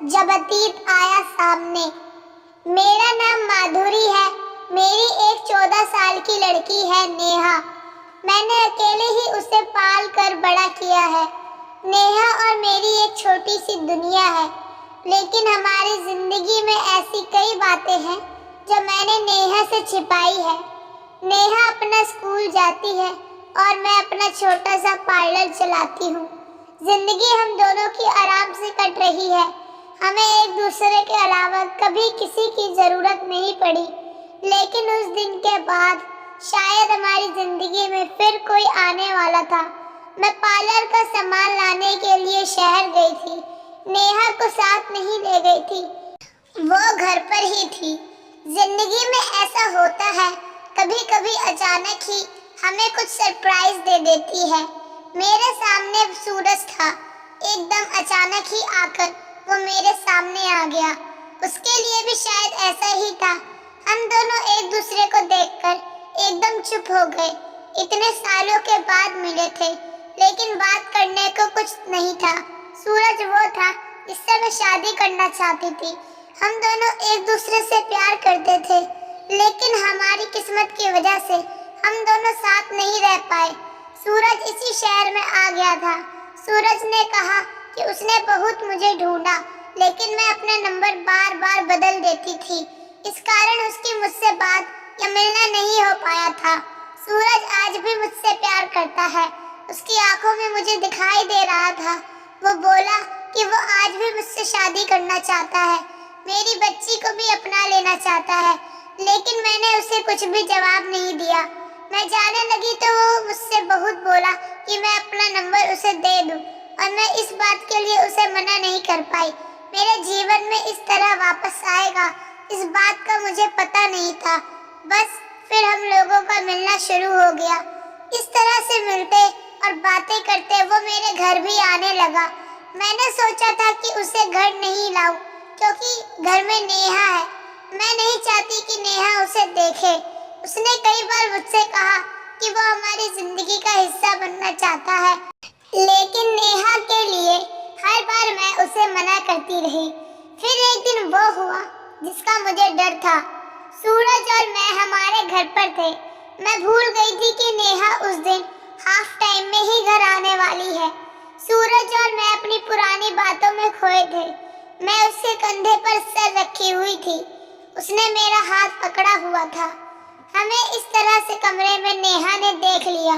जब अतीत आया सामने। मेरा नाम माधुरी है, मेरी एक 14 साल की लड़की है नेहा। मैंने अकेले ही उसे पाल कर बड़ा किया है। नेहा और मेरी एक छोटी सी दुनिया है, लेकिन हमारी जिंदगी में ऐसी कई बातें हैं जो मैंने नेहा से छिपाई है। नेहा अपना स्कूल जाती है और मैं अपना छोटा सा पार्लर चलाती हूँ। जिंदगी हम दोनों की आराम से कट रही है। हमें एक दूसरे के अलावा कभी किसी की जरूरत नहीं पड़ी, लेकिन उस दिन के बाद शायद हमारी जिंदगी में फिर कोई आने वाला था। मैं पार्लर का सामान लाने के लिए शहर गई थी। नेहा को साथ नहीं ले गई थी, वो घर पर ही थी। जिंदगी में ऐसा होता है, कभी कभी अचानक ही हमें कुछ सरप्राइज दे देती है। मेरे सामने सूरज था, एकदम अचानक ही आकर वो मेरे सामने आ गया। उसके लिए भी शायद ऐसा ही था। हम दोनों एक दूसरे को देखकर एकदम चुप हो गए। इतने सालों के बाद मिले थे, लेकिन बात करने को कुछ नहीं था। सूरज वो था जिससे मैं शादी करना चाहती थी। हम दोनों एक दूसरे से प्यार करते थे, लेकिन हमारी किस्मत की वजह से हम दोनों साथ नहीं रह पाए। सूरज इसी शहर में आ गया था। सूरज ने कहा कि उसने बहुत मुझे ढूंढा, लेकिन मैं अपना नंबर बार बार बदल देती थी। इस कारण उसकी मुझसे बात या मिलना नहीं हो पाया था। सूरज आज भी मुझसे प्यार करता है, उसकी आंखों में मुझे दिखाई दे रहा था। वो बोला कि वो आज भी मुझसे शादी करना चाहता है, मेरी बच्ची को भी अपना लेना चाहता है, लेकिन मैंने उसे कुछ भी जवाब नहीं दिया। मैं जाने लगी तो वो मुझसे बहुत बोला कि मैं अपना नंबर उसे दे दूं, और मैं इस बात के लिए उसे मना नहीं कर पाई। मेरे जीवन में इस तरह वापस आएगा, इस बात का मुझे पता नहीं था। बस फिर हम लोगों का मिलना शुरू हो गया। इस तरह से मिलते और बातें करते वो मेरे घर भी आने लगा। मैंने सोचा था कि उसे घर नहीं लाऊं, क्योंकि घर में नेहा है। मैं नहीं चाहती कि नेहा उसे देखे। उसने कई बार मुझसे कहा कि वो हमारी जिंदगी का हिस्सा बनना चाहता है, लेकिन नेहा के लिए हर बार मैं उसे मना करती रही। फिर एक दिन वो हुआ जिसका मुझे डर था। सूरज और मैं हमारे घर पर थे। मैं भूल गई थी कि नेहा उस दिन हाफ टाइम में ही घर आने वाली है। सूरज और मैं अपनी पुरानी बातों में खोए थे। मैं उसके कंधे पर सर रखी हुई थी, उसने मेरा हाथ पकड़ा हुआ था। हमें इस तरह से कमरे में नेहा ने देख लिया।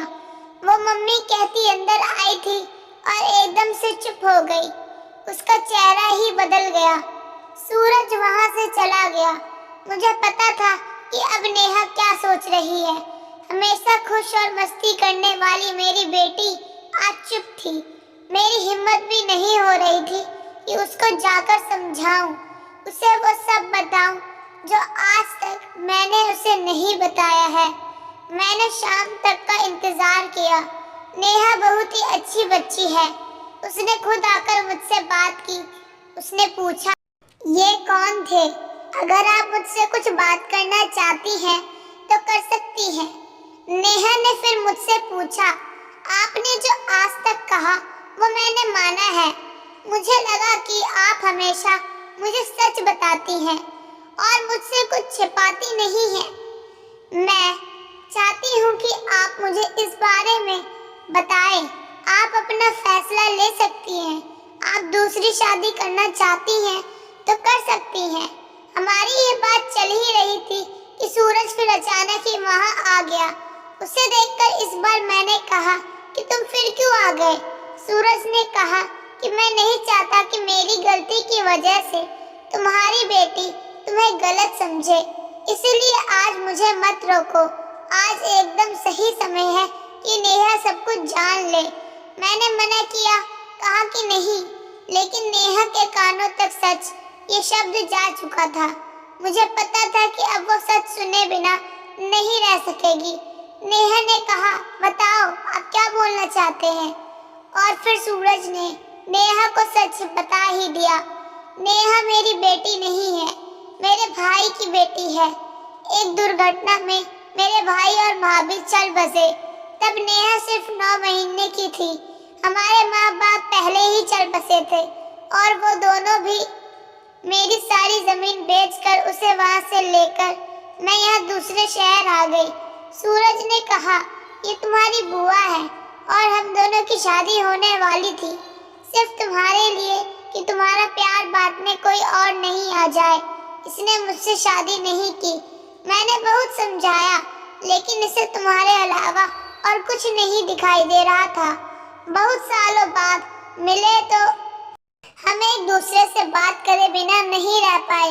वो मम्मी कहती अंदर आई थी और एकदम से चुप हो गई। उसका चेहरा ही बदल गया। सूरज वहां से चला गया। मुझे पता था कि अब नेहा क्या सोच रही है। हमेशा खुश और मस्ती करने वाली मेरी बेटी आज चुप थी। मेरी हिम्मत भी नहीं हो रही थी कि उसको जाकर समझाऊं, उसे वो सब बताऊं जो आज तक मैंने उसे नहीं बताया है। मैंने शाम तक का इंतजार किया। नेहा बहुत ही अच्छी बच्ची है। उसने खुद आकर मुझसे बात की। उसने पूछा, ये कौन थे? अगर आप मुझसे कुछ बात करना चाहती हैं तो कर सकती हैं। नेहा ने फिर मुझसे पूछा, आपने जो आज तक कहा वो मैंने माना है। मुझे लगा कि आप हमेशा मुझे सच बताती हैं और मुझसे कुछ छिपाती नहीं हैं। मैं चाहती हूँ कि आप मुझे इस बारे में बताएं। आप अपना फैसला ले सकती हैं। आप दूसरी शादी करना चाहती हैं तो कर सकती हैं। हमारी ये बात चल ही रही थी कि सूरज फिर अचानक ही वहाँ आ गया। उसे देखकर इस बार मैंने कहा कि तुम फिर क्यों आ गए? सूरज ने कहा कि मैं नहीं चाहता कि मेरी गलती की वजह से तुम्हारी बेटी तुम्हें गलत समझे, इसलिए आज मुझे मत रोको। आज एकदम सही समय है कि नेहा सब कुछ जान ले। मैंने मना किया, कहा कि नहीं, लेकिन नेहा के कानों तक सच ये शब्द जा चुका था। मुझे पता था कि अब वो सच सुने बिना नहीं रह सकेगी। नेहा ने कहा, बताओ आप क्या बोलना चाहते हैं? और फिर सूरज ने नेहा को सच बता ही दिया। नेहा मेरी बेटी नहीं है, मेरे भाई की बेटी है। एक दुर्घटना में मेरे भाई और भाभी चल बसे। तब नेहा सिर्फ 9 महीने की थी। हमारे माँ बाप पहले ही चल बसे थे और वो दोनों भी मेरी सारी जमीन बेचकर उसे वहां से लेकर मैं यहाँ दूसरे शहर आ गई। सूरज ने कहा, ये तुम्हारी बुआ है और हम दोनों की शादी होने वाली थी, सिर्फ तुम्हारे लिए कि तुम्हारा प्यार बांटने कोई और नहीं आ जाए। इसने मुझसे शादी नहीं की। मैंने बहुत समझाया, लेकिन इसे तुम्हारे अलावा और कुछ नहीं दिखाई दे रहा था। बहुत सालों बाद मिले तो हम एक दूसरे से बात करे बिना नहीं रह पाए।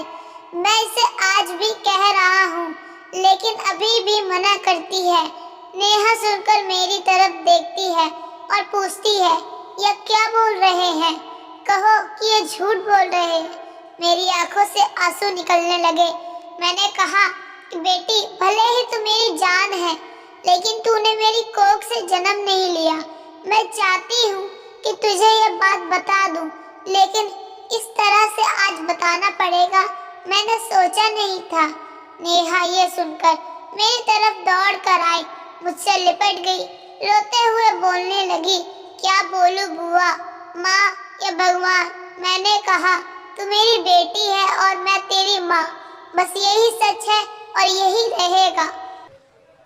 मैं इसे आज भी कह रहा हूँ, लेकिन अभी भी मना करती है। नेहा सुनकर मेरी तरफ देखती है और पूछती है, यह क्या बोल रहे हैं? कहो कि ये झूठ बोल रहे हैं। मेरी आंखों से आंसू निकलने लगे। मैंने कहा कि बेटी, भले ही तू मेरी जान है, लेकिन तूने मेरी कोख से जन्म नहीं लिया। मैं चाहती हूँ कि तुझे यह बात बता दूं, लेकिन इस तरह से आज बताना पड़ेगा, मैंने सोचा नहीं था। नेहा ये सुनकर मेरी तरफ दौड़ कर आई, मुझसे लिपट गई, रोते हुए बोलने लगी, क्या बोलूं बुआ, माँ या भगवान, मैंने कहा तू मेरी बेटी है और मैं तेरी माँ, बस यही सच है और यही रहेगा।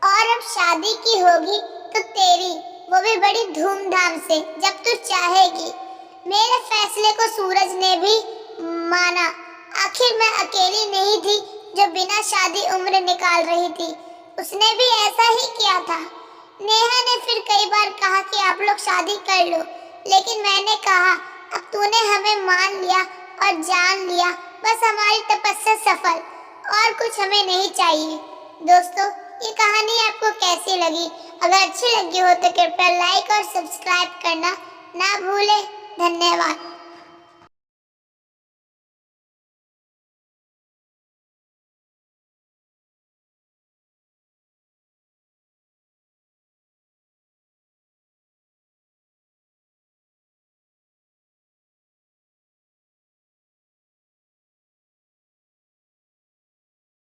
और अब शादी की होगी तो तेरी, वो भी बड़ी धूमधाम से, जब तू चाहेगी। मेरे फैसले को सूरज ने भी माना। आखिर मैं अकेली नहीं थी जो बिना शादी उम्र निकाल रही थी, उसने भी ऐसा ही किया था। नेहा ने फिर कई बार कहा कि आप लोग शादी कर लो, लेकिन मैंने कहा अब तूने हमें मान लिया और जान लिया, बस हमारी तपस्या सफल, और कुछ हमें नहीं चाहिए। दोस्तों, ये कहानी आपको कैसी लगी? अगर अच्छी लगी हो तो कृपया लाइक और सब्सक्राइब करना ना भूलें। धन्यवाद।